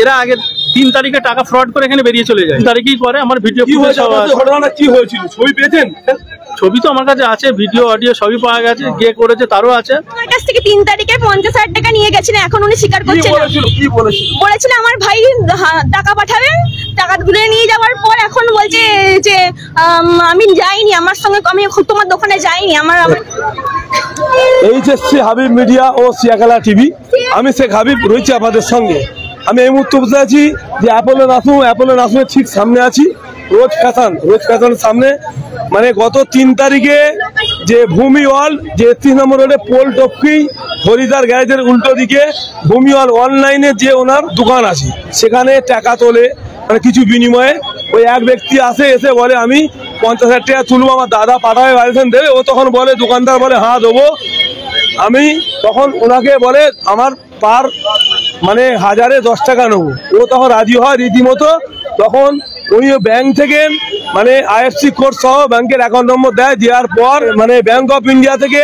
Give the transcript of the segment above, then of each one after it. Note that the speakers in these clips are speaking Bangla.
এরা আগে 3 তারিখে টাকা ফ্রড করে এখানে বেরিয়ে চলে যায়। 3 তারিখেই করে। আমার ভিডিও ঘটনা কি হয়েছিল ছবি পেয়েছেন? ছবি তো আমার কাছে আছে, ভিডিও অডিও সবই পাওয়া গেছে, কে করেছে তারও আছে। আমার কাছ থেকে 3 তারিখে 50,000 টাকা নিয়ে গেছিলেন, এখন উনি স্বীকার করছেন। কি বলেছিল? বলেছিল আমার ভাই টাকা পাঠাবেন, টাকা তুলে নিয়ে যাওয়ার পর এখন বলছে যে আমি যাইনি, আমার সঙ্গে আমি তোমার দোকানে যাইনি। এইচএসসি হাবিব মিডিয়া ও সিয়াখালা টিভি, আমি শেখ হাবিব রয়েছি আপনাদের সঙ্গে। আমি এই মুহূর্তে বসে আছি যে অ্যাপোলো নাসুমের ঠিক সামনে আছি, রোজ ফ্যাশনের সামনে। মানে গত 3 তারিখে যে ভূমি ওয়াল, যে 31 নম্বর রোডে পোল টপকি হরিদার গ্যারেজের উল্টো দিকে ভূমি ওয়াল অনলাইনে যে ওনার দোকান আছে, সেখানে টাকা তোলে মানে কিছু বিনিময়ে। ওই এক ব্যক্তি আসে, এসে বলে আমি 50,000 টাকা তুলবো, আমার দাদা পাঠাবে বাড়িতে দেবে। ও তখন বলে, দোকানদার বলে হ্যাঁ দেবো। আমি তখন ওনাকে বলে আমার পার মানে 1000-এ 10 টাকা নেবো। ও তখন রাজি হয় রীতিমতো। তখন উনি ব্যাংক থেকে মানে IFSC কোড সহ ব্যাংকের অ্যাকাউন্ট নম্বর দেয়, দেওয়ার পর মানে ব্যাংক অফ ইন্ডিয়া থেকে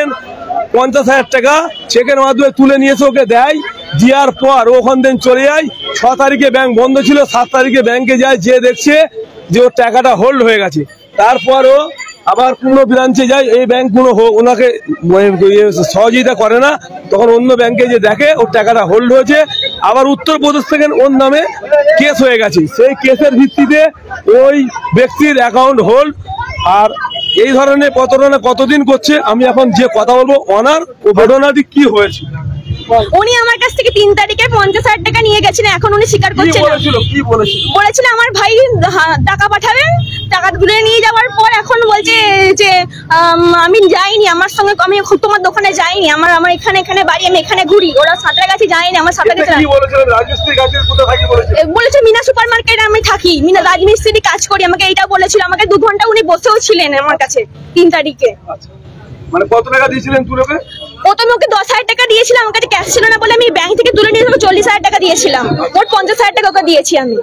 50,000 টাকা চেকের মাধ্যমে তুলে নিয়ে এসে ওকে দেয়। দেওয়ার পর ওখান থেকে চলে যায়। 6 তারিখে ব্যাংক বন্ধ ছিল, 7 তারিখে ব্যাংকে যায়, যে দেখছে যে ওর টাকাটা হোল্ড হয়ে গেছে। তারপরও আবার কোনো ব্রাঞ্চে যায়, এই ব্যাংক কোনো ওনাকে সহযোগিতা করে না। তখন অন্য ব্যাংকে যে দেখে ওর টাকাটা হোল্ড হয়েছে। আবার উত্তরপ্রদেশ থেকে ওর নামে কেস হয়ে গেছে, সেই কেসের ভিত্তিতে ওই ব্যক্তির অ্যাকাউন্ট হোল্ড। আর এই ধরনের প্রতারণা কতদিন করছে, আমি এখন যে কথা বলবো ওনার ও ঘটনাটি কি হয়েছিল। উনি আমার কাছ থেকে 3 তারিখে 50,000 টাকা নিয়ে গেছিলেন, এখন উনি স্বীকার করছেন। বলেছিল আমার ভাই টাকা পাঠাবেন, টাকা তুলে নিয়ে যাওয়ার পর এখন বলছে যে আমি যাইনি, আমার সঙ্গে আমি তোমার দোকানে যাইনি, আমার এখানে বাড়ি, আমি এখানে ঘুরি, ওরা সাঁতরাগাছি যায়নি, আমার সাঁতরাগাছি বলেছে মিনা সুপার মার্কেটে আমি থাকি, মিনা রাজমিস্ত্রি কাজ করি, আমাকে এইটা বলেছিল। আমাকে 2 ঘন্টা উনি বসেও ছিলেন আমার কাছে 3 তারিখে। মানে কত টাকা দিয়েছিলেন তুলে? প্রথমে ওকে 10,000 টাকা দিয়েছিলাম, আমার কাছে ক্যাশ ছিল না বলে আমি ব্যাংক থেকে তুলে নিয়ে 40,000 টাকা দিয়েছিলাম। মোট 50,000 টাকা ওকে দিয়েছি আমি।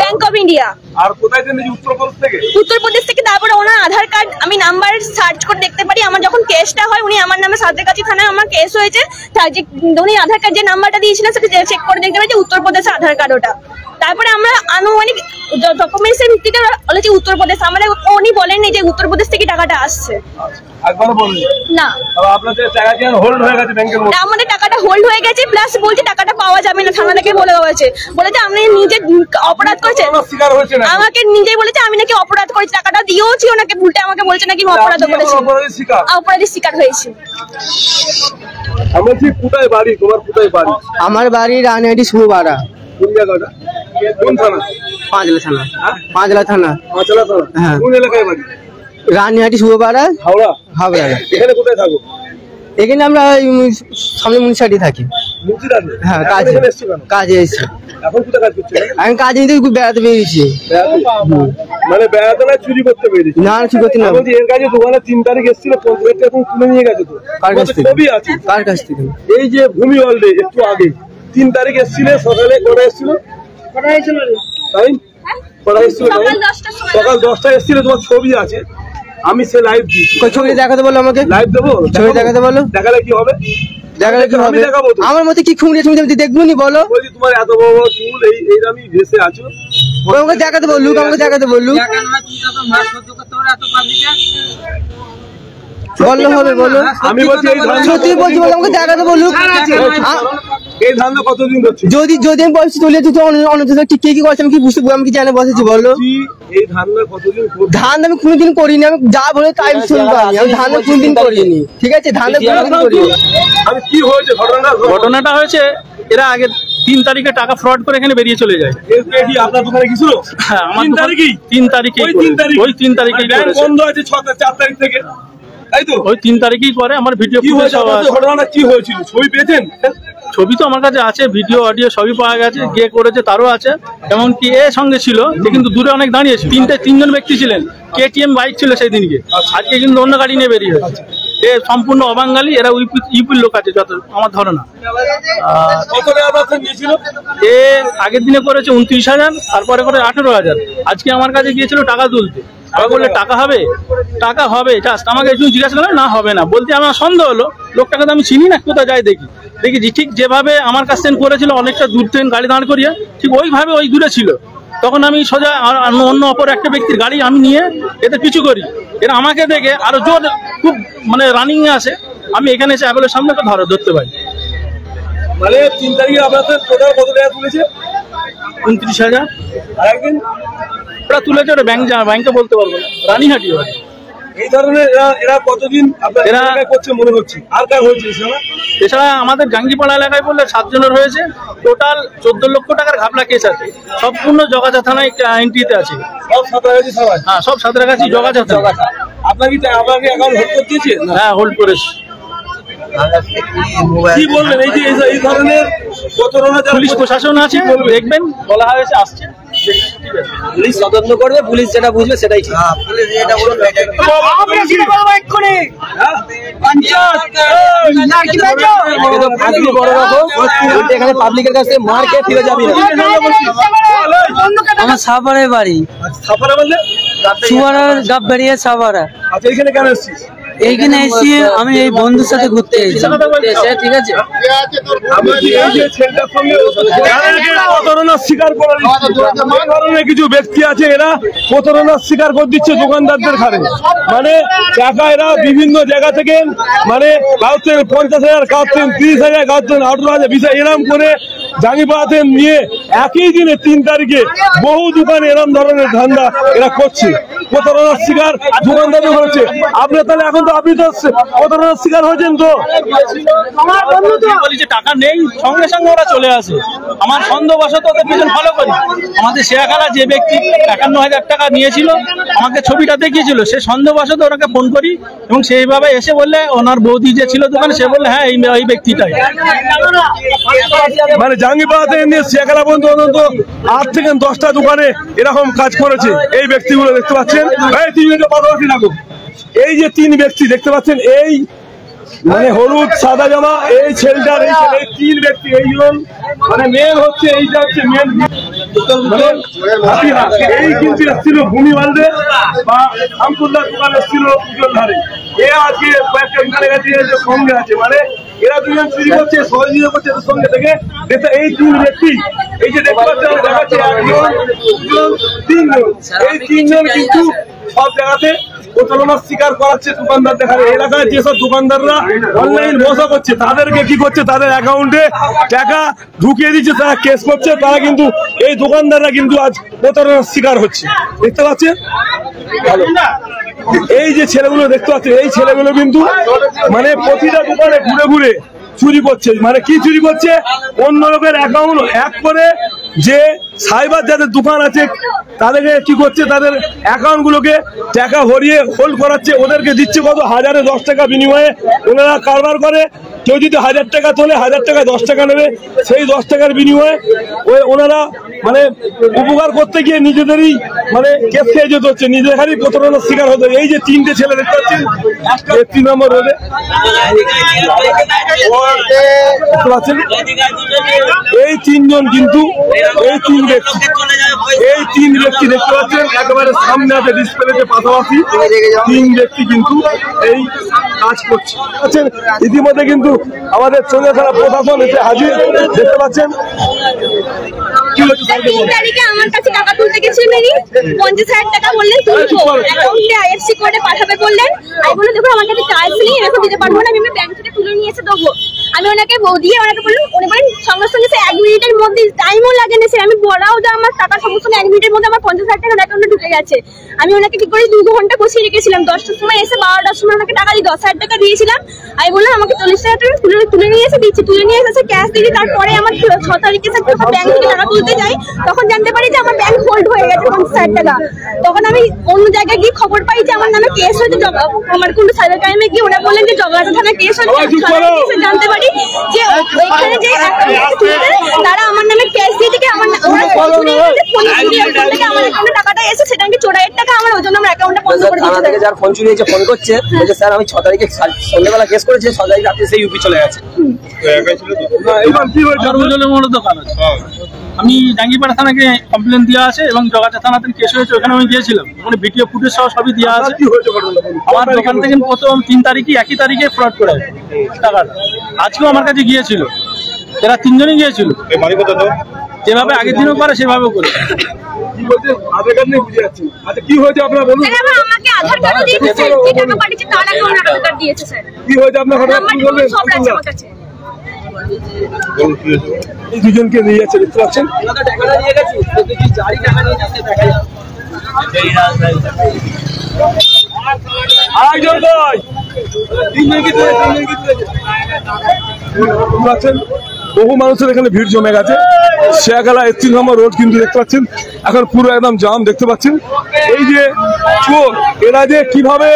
Bank of India. আর কোথায় দেন? উত্তরপ্রদেশ থেকে। তারপরে ওনার আধার কার্ড আমি নাম্বার সার্চ করে দেখতে পারি, আমার যখন কেসটা হয় উনি আমার নামে সাঁতরাগাছি থানায় আমার কেস হয়েছে, উনি আধার কার্ড যে নাম্বারটা দিয়েছিলেন সেটা চেক করে দেখতে পারি যে উত্তরপ্রদেশের আধার কার্ড ওটা। তারপরে আমরা আনুমানিক ডকুমেন্টসের ভিত্তিতে বলেছি উত্তরপ্রদেশ। আমরা উনি বলেননি যে উত্তরপ্রদেশ থেকে টাকাটা আসছে। না, আপনাদের টাকা কি হোল্ড হয়ে গেছে ব্যাংকের মধ্যে? আমাদের টাকাটা হোল্ড হয়ে গেছে, প্লাস বলছে টাকাটা পাওয়া যাবে না, থানা থেকে বলে হয়েছে। বলেছে আপনি নিজে অপরাধ করেছেন, আমাকে নিজেই বলেছে আমি নাকি অপরাধ করেছি, টাকাটা দিয়েওছি ওনাকে, উল্টে আমাকে বলছে নাকি অপরাধ করেছি, অপরাধের শিকার হয়েছি। কোথায় বাড়ি তোমার? কোথায় বাড়ি? আমার বাড়ি রানিহাটি সুবাড়া। কোন জায়গাটা? কোন থানা? পাঁচলা থানা। পাঁচলা থানা। হ্যাঁ। কোন এলাকায় বাড়ি? রানিহাটি সুবাড়া, হাওড়া। এখানে কোথায় থাকো? এখানে আমরা সামনে মুন্সিপালিটি থাকি। হ্যাঁ, কাজে এসেছি। এখন কোথায় কাজ করছো? আমি কাজে নিতে বেড়াতে বেরিয়েছি। মানে বেড়াতে না, চুরি করতে বেরিয়েছি? না, চুরি করতে না। এর কাছে দোকানে 3 তারিখ এসেছিল, 50,000 টাকা তুলে নিয়ে গেছে। তো কার কাছ থেকে? ছবি আছে। কার কাছ থেকে? এই যে ভূমি ওয়ার্ল্ডে একটু আগে 3 তারিখ এসেছিল, সকালে কটা এসেছিল? সকাল 10টায় এসেছিল, তোমার ছবি আছে, আমি সে লাইভ দিই। ছবি দেখাতে বলো আমাকে। লাইভ দেবো? ছবি দেখাতে বলো। দেখালে কি হবে? দেখালে কি হবে? আমার মতে কি খুঁড়িয়ে তুমি দেখবো নি বলো? বলছি তোমার এত বড় বড় চুল, এই আমি ভেসে আছো, আমাকে দেখাতে বললু, আমাকে দেখাতে বললু। বললো হবে, বলো। আমি বলছি সত্যি বলছি, বলো আমাকে দেখাতে বললু। এই ধান্দা কতদিন করছি? যদি আমি বলছি তুলে তুই অন্য কি করছে আমি কি বুঝতে, আমি কি জানে বসেছি বলো। এই ধান্দা কতদিন? ধান্দা আমি কোনোদিন করিনি, আমি যা বলে তাই শুনবো। আমি ধান্দা কোনোদিন করিনি, ঠিক আছে? ধান্দা কোনোদিন করিনি। আমি কি হয়েছে ঘটনাটা হয়েছে, এরা আগে 3 তারিখে টাকা ফ্রড করে এখানে বেরিয়ে চলে যায়। আপনার দোকানে গেছিল? হ্যাঁ, আমার 3 তারিখে। ওই 3 তারিখে বন্ধ আছে 4 তারিখ থেকে, তাই তো? ওই 3 তারিখেই করে। আমার ভিডিও ঘটনা কি হয়েছিল ছবি পেয়েছেন? ছবি তো আমার কাছে আছে, ভিডিও অডিও সবই পাওয়া গেছে, কে করেছে তারও আছে। এমনকি এ সঙ্গে ছিল, যে কিন্তু দূরে অনেক দাঁড়িয়েছে। 3জন ব্যক্তি ছিলেন, KTM বাইক ছিল সেই দিনকে। আজকে কিন্তু অন্য গাড়ি নিয়ে বেরিয়ে হয়েছে। এ সম্পূর্ণ অবাঙালি, এরা ইউপির লোক আছে যত আমার ধারণা। এ আগের দিনে করেছে 29,000, তারপরে করে 18,000। আজকে আমার কাছে গিয়েছিল টাকা তুলতে। আমি বললে টাকা হবে, টাকা হবে, জাস্ট আমাকে একটু জিজ্ঞাসা করলাম, না হবে না বলতে আমার সন্দেহ হলো। লোকটাকে তো আমি চিনি না, কোথায় যাই দেখি। দেখেছি ঠিক যেভাবে আমার কাছ থেকে করেছিল, অনেকটা দূর থেকে গাড়ি দাঁড় করিয়ে ঠিক ওইভাবে ওই দূরে ছিল। তখন আমি সোজা অন্য অপর একটা ব্যক্তির গাড়ি আমি নিয়ে এতে পিছু করি। এরা আমাকে দেখে আরো জোর খুব মানে রানিং এ আসে। আমি এখানে এসে অ্যাপেলের সামনে ধরতে পারি। মানে 3 তারিখে আপনাদের টোটাল কত টাকা তুলেছে? 29,000। আর একদিন ওরা তুলেছে, ওটা ব্যাংকে বলতে পারবো না, রানীহাটি। এই ধরনের এরা কতদিন এরা করছে মনে হচ্ছে? আর কার হয়েছে? এছাড়া আমাদের গাঙ্গিপাড়া এলাকায় বললে 7 জনের হয়েছে। টোটাল 14 লক্ষ টাকার ঘাপলা কেস আছে, সম্পূর্ণ জগাছা থানায় এন্ট্রিতে আছে। সব সাঁতরাগাছি সবাই? হ্যাঁ, সব সাঁতরাগাছি জগাছা থানা। আপনাকে অ্যাকাউন্ট হোল্ড করে দিয়েছে? হ্যাঁ, হোল্ড করেছে। কি বলবেন এই যে এই ধরনের পুলিশ প্রশাসন আছে, দেখবেন বলা হয়েছে আসছে, পুলিশ তদন্ত করবে, পুলিশ যেটা বুঝবে সেটাই ঠিক। এখানে পাবলিকের কাছে মার খেয়ে ফিরে যাবি না। আমার সাপাড়ায় বাড়ি, সাপাড়া বললে সুয়ারার গাব বেরিয়ে সাপাড়া। আচ্ছা, এখানে কেন এসেছিস? এইখানে এসে আমি এই বন্ধুর সাথে ঘুরতে এসেছি, ঠিক আছে। প্রতারণার শিকার করে ধরনের কিছু ব্যক্তি আছে, এরা প্রতারণার শিকার করে দিচ্ছে দোকানদারদের ঘরে। মানে টাকা এরা বিভিন্ন জায়গা থেকে মানে কাউছেন 50,000, কাউছেন 30,000, কাউছেন 18,000, 20,000 এরম করে জাঙ্গিপাড়াতে নিয়ে একই দিনে 3 তারিখে বহু দোকানে এরম ধরনের ধান্দা এরা করছে। প্রতারণার শিকার দোকানদারদের হচ্ছে। আপনি তাহলে এখন তো আপনি তো প্রতারণার শিকার হয়েছেন। তো বলি যে টাকা নেই, সঙ্গে সঙ্গে ওরা চলে আসে। আমার সন্দেহবশত ওদের পিছন ফলো করি। আমাদের শেয়াখালা যে ব্যক্তি 51,000 টাকা নিয়েছিল, আমাকে ছবিটা দেখিয়েছিল, সে সন্দেহবশত ওনাকে ফোন করি এবং সেইভাবে এসে বললে ওনার বৌদি যে ছিল দোকানে, সে বললে হ্যাঁ এই ব্যক্তিটাই। মানে জাঙ্গিপাড়া থেকে নিয়ে শেয়াখালা পর্যন্ত অন্তত 8 থেকে 10টা দোকানে এরকম কাজ করেছে এই ব্যক্তিগুলো দেখতে পাচ্ছেন। এই যে 3 ব্যক্তি দেখতে পাচ্ছেন, এই মানে হলুদ সাদা জামা, এই ছেলেটার এই 3 ব্যক্তি, এইজন মানে মেন হচ্ছে, এইটা হচ্ছে মেন। এই কিন্তু এসেছিল ভূমি মালদে বা আমকুল্লার দোকান এসেছিল পুজোর ধারে। এ আজকে কয়েকটা দোকানে গেছে, সঙ্গে আছে। মানে এরা দুজন চুরি করছে, সহযোগিতা করছে এদের সঙ্গে থেকে। এই 3 ব্যক্তি, এই যে দেখতে পাচ্ছেন দেখাচ্ছে 1 জন 2 জন 3 জন, এই 3 জন কিন্তু সব জায়গাতে প্রতারণার শিকার করাচ্ছে দোকানদার দেখার। এলাকায় যেসব দোকানদাররা অনলাইন ব্যবসা করছে তাদেরকে কি করছে, তাদের অ্যাকাউন্টে টাকা ঢুকিয়ে দিচ্ছে, তারা কেস করছে। তারা কিন্তু এই দোকানদাররা কিন্তু আজ প্রতারণার শিকার হচ্ছে, দেখতে পাচ্ছেন। এই যে ছেলেগুলো দেখতে পাচ্ছেন, এই ছেলেগুলো কিন্তু মানে প্রতিটা দোকানে ঘুরে ঘুরে চুরি করছে। মানে কি চুরি করছে, অন্য লোকের অ্যাকাউন্ট হ্যাক করে যে সাইবার যাদের দোকান আছে তাদেরকে কি করছে, তাদের অ্যাকাউন্ট গুলোকে টাকা ভরিয়ে হোল্ড করাচ্ছে। ওদেরকে দিচ্ছে কত, 1010 টাকা বিনিময়ে ওনারা কারবার করে। কেউ যদি 1000 টাকা তোলে, 1000 টাকায় 10 টাকা নেবে। সেই 10 টাকার বিনিময়ে ওনারা মানে উপকার করতে গিয়ে নিজেদেরই মানে কেস খেয়ে যেতে হচ্ছে, নিজেদেরই প্রতারণার শিকার হতে। এই যে 3টে ছেলে দেখতে পাচ্ছেন 3 নম্বর রোডে, এই 3 জন কিন্তু এই 3 ব্যক্তি দেখতে পাচ্ছেন একেবারে সামনে আছে ডিসপ্লেতে পাশাপাশি 3 ব্যক্তি কিন্তু এই কাজ করছে। ইতিমধ্যে কিন্তু আমাদের চন্দ্রখানা প্রশাসন এসে হাজির, দেখতে পাচ্ছেন। 3 তারিখে আমার কাছে টাকা তুলতে গেছিল, 50,000 টাকা বললেন তুলবো, অ্যাকাউন্টে IFC কোডে পাঠাবে বললেন। আমি বললাম দেখো আমার কাছে চার্জ নেই, এরকম দিতে পারবো না, আমি ব্যাংক থেকে তুলে নিয়ে এসে দেবো। আমি ওনাকে দিয়ে ওনাকে বললাম, উনি বলেন সঙ্গে সঙ্গে সে 1 মিনিটের মধ্যে, টাইমও লাগে না, সে আমি বলাও যে আমার টাকা সঙ্গে সঙ্গে 1 মিনিটের মধ্যে আমার 50,000 টাকা অ্যাকাউন্টে ঢুকে গেছে। আমি ওনাকে কি করে 2 ঘন্টা বসিয়ে রেখেছিলাম, 10টার সময় এসে 12টার সময় ওনাকে টাকা দিয়ে 10,000 টাকা দিয়েছিলাম। আমি বললাম আমাকে 40,000 টাকা তুলে নিয়ে এসে দিচ্ছি, তুলে নিয়ে এসে ক্যাশ দিয়ে। তারপরে আমার 6 তারিখে ব্যাংক থেকে টাকা তুলতে যাই, তখন জানতে পারি যে আমার ব্যাংক হোল্ড হয়ে গেছে 50,000 টাকা। তখন আমি অন্য জায়গায় গিয়ে খবর পাই যে আমার নামে কেস হয়েছে, আমার কোন সাইবার ক্রাইমে গিয়ে ওরা বললেন যে জগলাচা থানায় কেস হয়েছে। জানতে পারি যে ওইখানে যে তারা আমার নামে ক্যাশ দিয়ে থেকে আমার টাকাটা এসে সেটা নাকি চোরাইয়ের টাকা, আমার ওই জন্য আমার অ্যাকাউন্টে বন্ধ করে দিয়েছে। যার ফোন চুরি হয়েছে ফোন করছে যে স্যার আমি 6 তারিখে সন্ধ্যাবেলা কেস করেছি, 6 তারিখ রাতে সেই ইউপি চলে গেছে। এবার কি হয়েছে? দোকান আছে। আমি ডাঙ্গিপাড়া থানাকে কমপ্লেন দেওয়া আছে এবং জগাচা থানাতে কেস হয়েছে, ওখানে আমি গিয়েছিলাম, ওখানে ভিডিও ফুটেজ সহ সবই দেওয়া আছে। কি হয়েছে ঘটনা বলুন? আমার দোকান থেকে প্রথম 3 তারিখে একই তারিখে ফ্রড করে টাকাটা। আজকেও আমার কাছে গিয়েছিল, এরা 3 জনই গিয়েছিল, যেভাবে আগের দিনও করে সেভাবেও করে। কি বলছে আধার কার্ড নিয়ে বুঝে যাচ্ছি। আচ্ছা কি হয়েছে আপনারা বলুন? স্যার আবার আমাকে আধার কার্ড দিয়েছে, স্যার যে টাকা পাঠিয়েছে তার আগে ওনার আধার কার্ড দিয়েছে স্যার। কি হয়েছে আপনার ঘটনা নাম্বার কি বলবেন? সব আছে আমার কাছে। এই দুজনকে নিয়ে যাচ্ছে দেখতে পাচ্ছেন। আরেকজন কই? দেখতে পাচ্ছেন বহু মানুষের এখানে ভিড় জমে গেছে। শেয়াখালা এসটি নম্বর রোড কিন্তু দেখতে পাচ্ছেন এখন পুরো একদম জাম দেখতে পাচ্ছেন। এই যে চোর এরা যে কিভাবে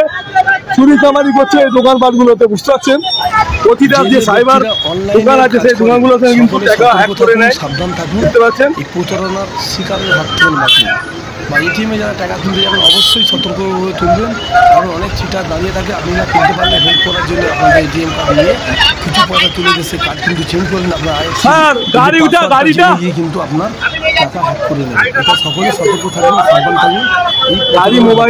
চুরি চামারি করছে এই দোকানপাটগুলোতে বুঝতে পারছেন। প্রতিটা যে সাইবার দোকান আছে সেই দোকানগুলোতে কিন্তু টাকা হ্যাক করে নেয়, সাবধান থাকুন। বুঝতে পারছেন। এই প্রতারণার শিকারের হাত থেকে বাঁচুন। বা এটিএমে যারা টাকা তুলতে যাবেন অবশ্যই সতর্ক হয়ে তুলবেন, কারণ অনেক চিটার দাঁড়িয়ে থাকে। আপনি না তুলতে পারলে হেল্প করার জন্য আপনাদের এটিএম কার্ড নিয়ে কিছু পয়সা তুলে দিয়ে সেই কার্ড কিন্তু চেঞ্জ করেন আপনার স্যার, গাড়ি উঠা, গাড়িটা। গিয়ে কিন্তু আপনার টাকা হ্যাক করে নেবেন। এটা সকলে সতর্ক থাকবেন, সাবধান থাকবেন। এই গাড়ি মোবাইল